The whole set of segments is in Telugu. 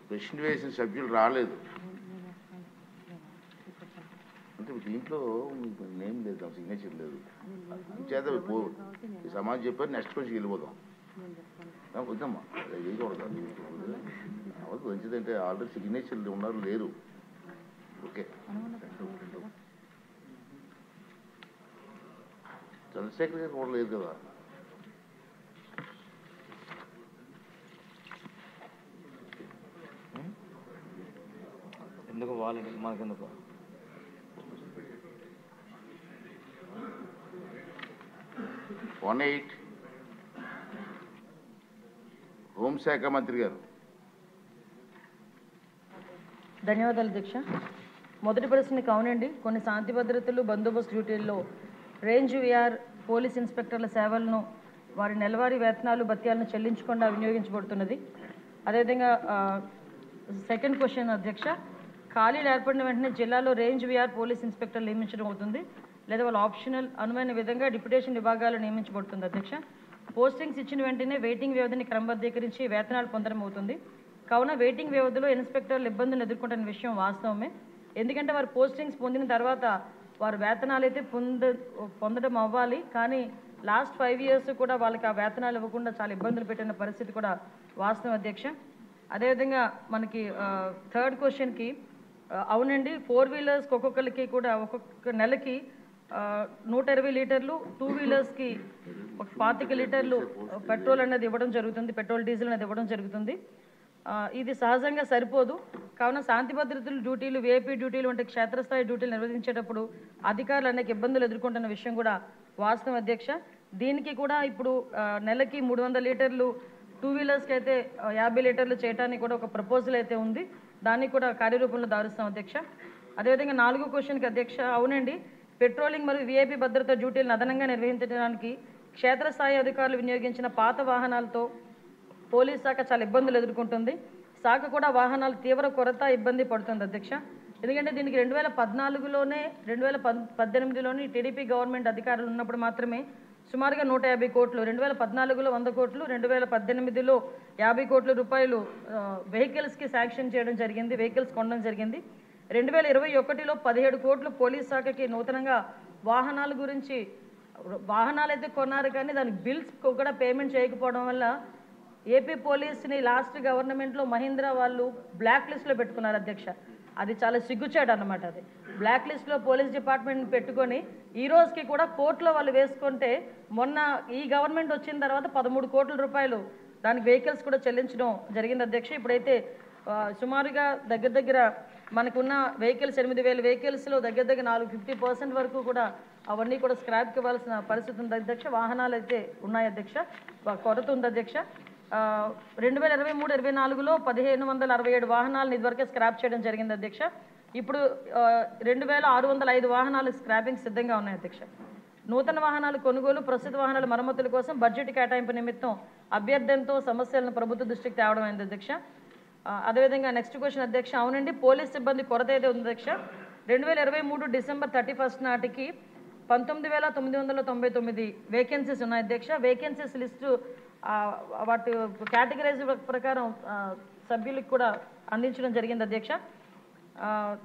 ప్రశ్న వేసిన సభ్యులు రాలేదు అంటే దీంట్లో నేమ్ లేదు, సిగ్నేచర్ లేదు. చేత ఈ సమాజం చెప్పారు. నెక్స్ట్ క్వశ్చన్ వెళ్ళిపోదాం. వద్దమ్మా వేయకూడదు. అవద్దు మంచిదంటే ఆల్రెడీ సిగ్నేచర్లు ఉన్నారు లేరు. ఓకే చంద్రశేఖర్ గారు కూడా లేదు కదా. ఎందుకు వాళ్ళకి మనకెందుకు? హోంశాఖ మంత్రి గారు. ధన్యవాదాలు అధ్యక్ష. మొదటి ప్రశ్నకి అవునండి, కొన్ని శాంతి భద్రతలు బందోబస్తు డ్యూటీల్లో రేంజ్ విఆర్ పోలీస్ ఇన్స్పెక్టర్ల సేవలను వారి నెలవారీ వేతనాలు భత్యాలను చెల్లించకుండా వినియోగించబడుతున్నది. అదేవిధంగా సెకండ్ క్వశ్చన్ అధ్యక్ష, ఖాళీలు ఏర్పడిన వెంటనే జిల్లాలో రేంజ్ విఆర్ పోలీస్ ఇన్స్పెక్టర్లు నియమించడం అవుతుంది లేదా వాళ్ళు ఆప్షనల్ అనువైన విధంగా డిప్యుటేషన్ విభాగాలు నియమించబడుతుంది అధ్యక్ష. పోస్టింగ్స్ ఇచ్చిన వెంటనే వెయిటింగ్ వ్యవధిని క్రమబద్ధీకరించి వేతనాలు పొందడం అవుతుంది. కావున వెయిటింగ్ వ్యవధిలో ఇన్స్పెక్టర్లు ఇబ్బందులు ఎదుర్కొంటున్న విషయం వాస్తవమే. ఎందుకంటే వారు పోస్టింగ్స్ పొందిన తర్వాత వారు వేతనాలు అయితే పొందడం అవ్వాలి, కానీ లాస్ట్ 5 years కూడా వాళ్ళకి ఆ వేతనాలు ఇవ్వకుండా చాలా ఇబ్బందులు పెట్టిన పరిస్థితి కూడా వాస్తవం అధ్యక్ష. అదేవిధంగా మనకి థర్డ్ క్వశ్చన్కి అవునండి, 4 wheelers ఒక్కొక్కరికి కూడా ఒక్కొక్క నెలకి 120 లీటర్లు, 2 wheelersకి 25 లీటర్లు పెట్రోల్ అనేది ఇవ్వడం జరుగుతుంది, పెట్రోల్ డీజిల్ అనేది ఇవ్వడం జరుగుతుంది. ఇది సహజంగా సరిపోదు. కావున శాంతి భద్రతలు డ్యూటీలు, విఐపీ డ్యూటీలు వంటి క్షేత్రస్థాయి డ్యూటీలు నిర్వహించేటప్పుడు అధికారులు అనేక ఇబ్బందులు ఎదుర్కొంటున్న విషయం కూడా వాస్తవం అధ్యక్ష. దీనికి కూడా ఇప్పుడు నెలకి 300 లీటర్లు, 2 wheelersకి అయితే 50 లీటర్లు చేయడానికి కూడా ఒక ప్రపోజల్ అయితే ఉంది. దాన్ని కూడా కార్యరూపంలో దారుస్తాం అధ్యక్ష. అదేవిధంగా 4వ క్వశ్చన్కి అధ్యక్ష, అవునండి, పెట్రోలింగ్ మరియు విఐపీ భద్రతా డ్యూటీలను అదనంగా నిర్వహించడానికి క్షేత్రస్థాయి అధికారులు వినియోగించిన పాత వాహనాలతో పోలీస్ శాఖ చాలా ఇబ్బందులు ఎదుర్కొంటుంది. శాఖ కూడా వాహనాలు తీవ్ర కొరత ఇబ్బంది పడుతుంది అధ్యక్ష. ఎందుకంటే దీనికి 2014లోనే 2018లోని టీడీపీ గవర్నమెంట్ అధికారులు ఉన్నప్పుడు మాత్రమే సుమారుగా 150 కోట్లు, 2014లో 100 కోట్లు, 2018లో 50 కోట్ల రూపాయలు వెహికల్స్కి శాంక్షన్ చేయడం జరిగింది, వెహికల్స్ కొనడం జరిగింది. 2021లో 17 కోట్లు పోలీస్ శాఖకి నూతనంగా వాహనాల గురించి, వాహనాలు అయితే కొన్నారు కానీ దానికి బిల్స్ కూడా పేమెంట్ చేయకపోవడం వల్ల ఏపీ పోలీస్ని లాస్ట్ గవర్నమెంట్లో మహీంద్రా వాళ్ళు బ్లాక్ లిస్ట్లో పెట్టుకున్నారు అధ్యక్ష. అది చాలా సిగ్గుచేటు అన్నమాట. అది బ్లాక్ లిస్ట్లో పోలీస్ డిపార్ట్మెంట్ పెట్టుకొని ఈ రోజుకి కూడా కోర్టులో వాళ్ళు వేసుకుంటే, మొన్న ఈ గవర్నమెంట్ వచ్చిన తర్వాత 13 కోట్ల రూపాయలు దానికి వెహికల్స్ కూడా చెల్లించడం జరిగింది అధ్యక్ష. ఇప్పుడైతే సుమారుగా దగ్గర మనకున్న వెహికల్స్ 8,000 వెహికల్స్లో దగ్గర 50% వరకు కూడా అవన్నీ కూడా స్క్రాప్కి ఇవ్వాల్సిన పరిస్థితి ఉంది అధ్యక్ష. వాహనాలు అయితే ఉన్నాయి అధ్యక్ష, కొరత ఉంది అధ్యక్ష. 2023-24లో 1,567 వాహనాలను ఇదివరకే స్క్రాప్ చేయడం జరిగింది అధ్యక్ష. ఇప్పుడు 2,605 వాహనాలు స్క్రాపింగ్ సిద్ధంగా ఉన్నాయి అధ్యక్ష. నూతన వాహనాలు కొనుగోలు, ప్రస్తుత వాహనాల మరమ్మతుల కోసం బడ్జెట్ కేటాయింపు నిమిత్తం అభ్యర్థనతో సమస్యలను ప్రభుత్వ దృష్టికి తేవడం అయింది అధ్యక్ష. అదేవిధంగా నెక్స్ట్ క్వశ్చన్ అధ్యక్ష, అవునండి, పోలీస్ సిబ్బంది కొరత అయితే ఉంది అధ్యక్ష. 2023 December 31 నాటికి 19,999 వేకెన్సీస్ ఉన్నాయి అధ్యక్ష. వేకెన్సీస్ లిస్టు వాటి కేటగిరైజ్ ప్రకారం సభ్యులకు కూడా అందించడం జరిగింది అధ్యక్ష.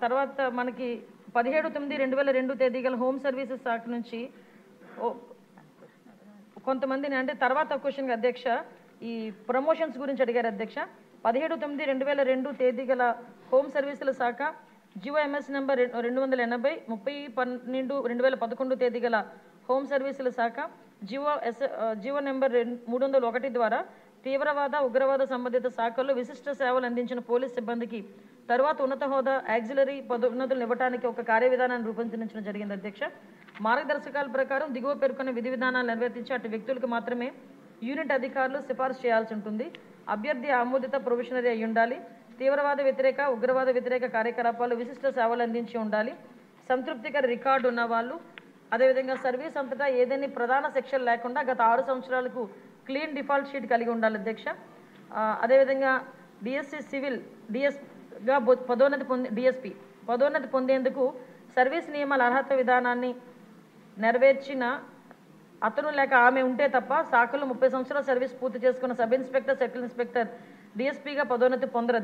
తర్వాత మనకి 17/9/2002 తేదీ గల హోమ్ సర్వీసెస్ శాఖ నుంచి కొంతమందిని, అంటే తర్వాత క్వశ్చన్ అధ్యక్ష, ఈ ప్రమోషన్స్ గురించి అడిగారు అధ్యక్ష. 17/9/2002 తేదీ గల హోమ్ సర్వీసుల శాఖ జిఓఎంఎస్ నెంబర్ 280, 30/12/2011 తేదీ గల హోమ్ సర్వీసుల శాఖ జిఓ నెంబర్ 301 ద్వారా తీవ్రవాద, ఉగ్రవాద సంబంధిత శాఖల్లో విశిష్ట సేవలు అందించిన పోలీస్ సిబ్బందికి తర్వాత ఉన్నత హోదా, యాక్సిలరీ పదోన్నతులను ఇవ్వడానికి ఒక కార్యవిధానాన్ని రూపొందించడం జరిగింది అధ్యక్ష. మార్గదర్శకాల ప్రకారం దిగువ పేర్కొన్న విధి విధానాలు నిర్వర్తించి అటు వ్యక్తులకు మాత్రమే యూనిట్ అధికారులు సిఫార్సు చేయాల్సి ఉంటుంది. అభ్యర్థి ఆమోదిత ప్రొఫెషనరీ అయి ఉండాలి. తీవ్రవాద వ్యతిరేక, ఉగ్రవాద వ్యతిరేక కార్యకలాపాలు విశిష్ట సేవలు అందించి ఉండాలి. సంతృప్తికర రికార్డు ఉన్న వాళ్ళు, అదేవిధంగా సర్వీస్ అంతటా ఏదైనా ప్రధాన సెక్షన్ లేకుండా గత 6 సంవత్సరాలకు క్లీన్ డిఫాల్ట్ షీట్ కలిగి ఉండాలి అధ్యక్ష. అదేవిధంగా డిఎస్సి సివిల్ డిఎస్గా డిఎస్పి పదోన్నతి పొందేందుకు సర్వీస్ నియమాల అర్హత విధానాన్ని నెరవేర్చిన అతను లేక ఆమె ఉంటే తప్ప శాఖలో 30 సంవత్సరాల సర్వీస్ పూర్తి చేసుకున్న సబ్ ఇన్స్పెక్టర్, సర్కిల్ ఇన్స్పెక్టర్, డిఎస్పీగా పదోన్నతి పొందరు.